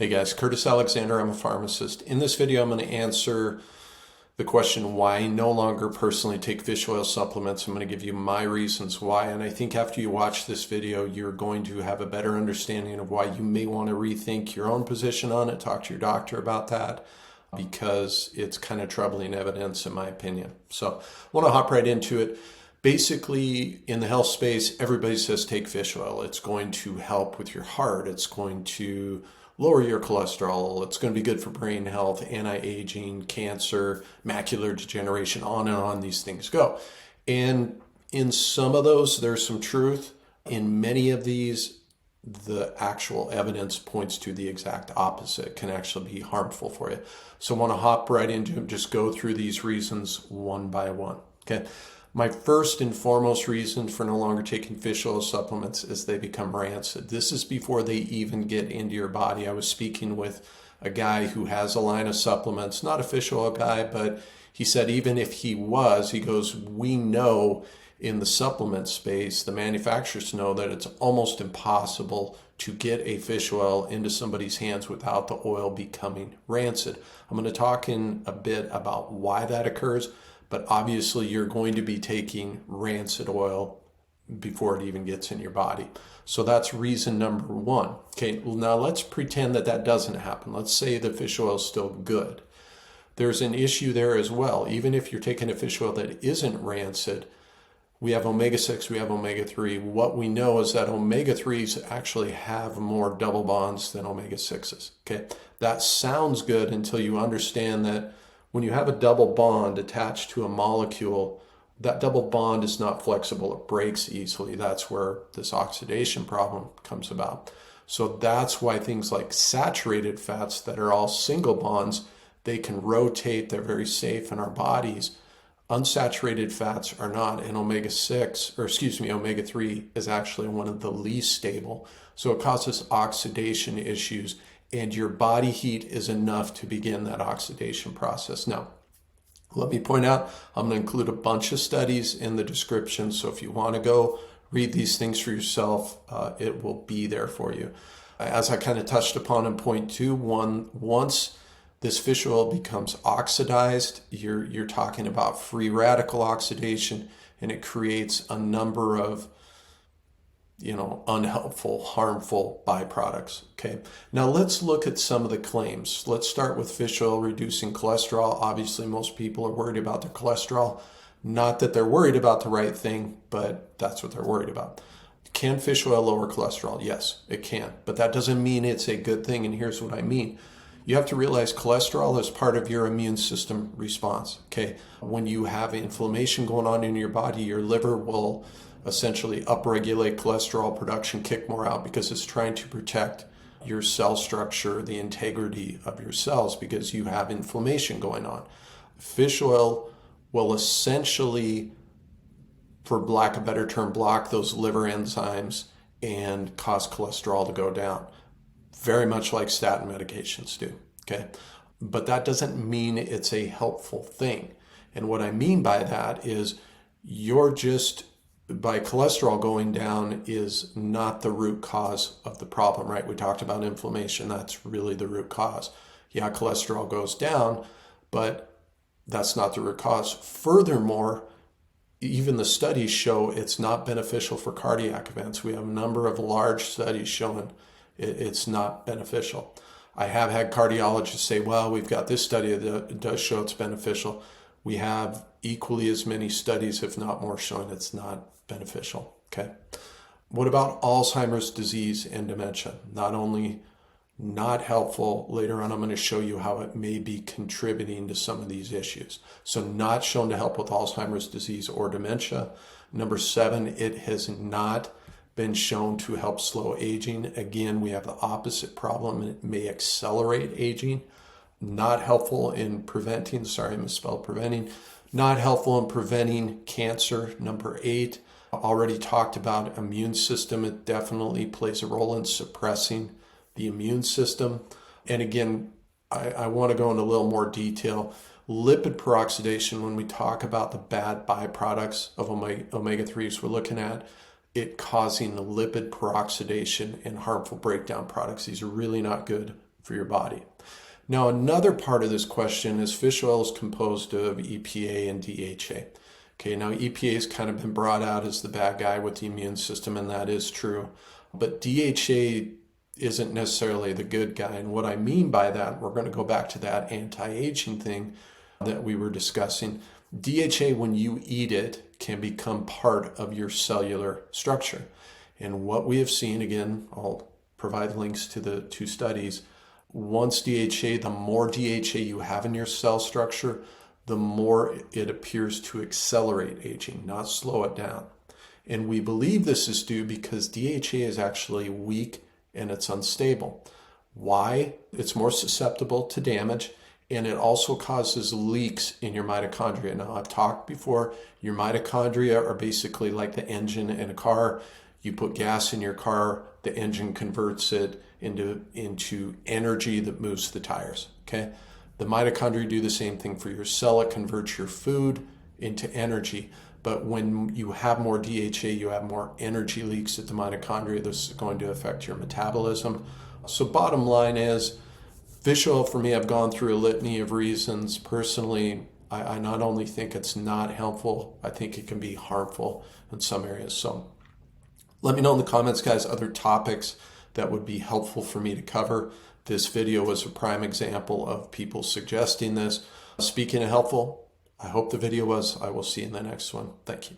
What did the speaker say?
Hey guys, Curtis Alexander, I'm a pharmacist. In this video, I'm going to answer the question why I no longer personally take fish oil supplements. I'm going to give you my reasons why, and I think after you watch this video, you're going to have a better understanding of why you may want to rethink your own position on it, talk to your doctor about that, because it's kind of troubling evidence in my opinion. So I want to hop right into it. Basically, in the health space, everybody says take fish oil. It's going to help with your heart. It's going to lower your cholesterol. It's going to be good for brain health, anti-aging, cancer, macular degeneration, on and on these things go. And in some of those, there's some truth. In many of these, the actual evidence points to the exact opposite. It can actually be harmful for you. So I want to hop right into it, just go through these reasons one by one. Okay. My first and foremost reason for no longer taking fish oil supplements is they become rancid. This is before they even get into your body. I was speaking with a guy who has a line of supplements, not a fish oil guy, but he said even if he was, he goes, we know in the supplement space, the manufacturers know that it's almost impossible to get a fish oil into somebody's hands without the oil becoming rancid. I'm going to talk in a bit about why that occurs. But obviously you're going to be taking rancid oil before it even gets in your body. So that's reason number one. Okay, well, now let's pretend that that doesn't happen. Let's say the fish oil is still good. There's an issue there as well. Even if you're taking a fish oil that isn't rancid, we have omega-6, we have omega-3. What we know is that omega-3s actually have more double bonds than omega-6s. Okay, that sounds good until you understand that when you have a double bond attached to a molecule, that double bond is not flexible. It breaks easily. That's where this oxidation problem comes about. So that's why things like saturated fats that are all single bonds, they can rotate. They're very safe in our bodies. Unsaturated fats are not, and omega-3 is actually one of the least stable. So it causes oxidation issues, and your body heat is enough to begin that oxidation process. Now, let me point out, I'm going to include a bunch of studies in the description, so if you want to go read these things for yourself, it will be there for you. As I kind of touched upon in point two, once this fish oil becomes oxidized, you're talking about free radical oxidation, and it creates a number of unhelpful, harmful byproducts. Okay. Now let's look at some of the claims. Let's start with fish oil reducing cholesterol. Obviously, most people are worried about their cholesterol. Not that they're worried about the right thing, but that's what they're worried about. Can fish oil lower cholesterol? Yes, it can. But that doesn't mean it's a good thing. And here's what I mean. You have to realize cholesterol is part of your immune system response. Okay. When you have inflammation going on in your body, your liver will essentially upregulate cholesterol production, kick more out, because it's trying to protect your cell structure, the integrity of your cells, because you have inflammation going on. Fish oil will essentially, for lack of a better term, block those liver enzymes and cause cholesterol to go down, very much like statin medications do. Okay, but that doesn't mean it's a helpful thing. And what I mean by that is by cholesterol going down is not the root cause of the problem, right? We talked about inflammation. That's really the root cause. Yeah, cholesterol goes down, but that's not the root cause. Furthermore, even the studies show it's not beneficial for cardiac events. We have a number of large studies showing it's not beneficial. I have had cardiologists say, well, we've got this study that does show it's beneficial. We have equally as many studies, if not more, showing it's not beneficial. Okay. What about Alzheimer's disease and dementia? Not only not helpful, later on I'm going to show you how it may be contributing to some of these issues. So not shown to help with Alzheimer's disease or dementia. Number 7, it has not been shown to help slow aging. Again, we have the opposite problem. It may accelerate aging. Not helpful in preventing, sorry, I misspelled preventing. Not helpful in preventing cancer. Number 8, already talked about immune system. It definitely plays a role in suppressing the immune system. And again, I want to go into a little more detail. Lipid peroxidation, when we talk about the bad byproducts of omega-3s, we're looking at it causing lipid peroxidation and harmful breakdown products. These are really not good for your body. Now, another part of this question is fish oil is composed of EPA and DHA. Okay, now EPA has kind of been brought out as the bad guy with the immune system, and that is true. But DHA isn't necessarily the good guy. And what I mean by that, we're going to go back to that anti-aging thing that we were discussing. DHA, when you eat it, can become part of your cellular structure. And what we have seen, again, I'll provide links to the two studies. Once DHA, the more DHA you have in your cell structure, the more it appears to accelerate aging, not slow it down. And we believe this is due because DHA is actually weak and it's unstable. Why? It's more susceptible to damage, and it also causes leaks in your mitochondria. Now, I've talked before, your mitochondria are basically like the engine in a car. You put gas in your car, the engine converts it into energy that moves the tires, okay? The mitochondria do the same thing for your cell. It converts your food into energy. But when you have more DHA, you have more energy leaks at the mitochondria. This is going to affect your metabolism. So bottom line is, fish oil for me, I've gone through a litany of reasons. Personally, I not only think it's not helpful, I think it can be harmful in some areas. So let me know in the comments, guys, other topics that would be helpful for me to cover. This video was a prime example of people suggesting this. Speaking of helpful, I hope the video was. I will see you in the next one. Thank you.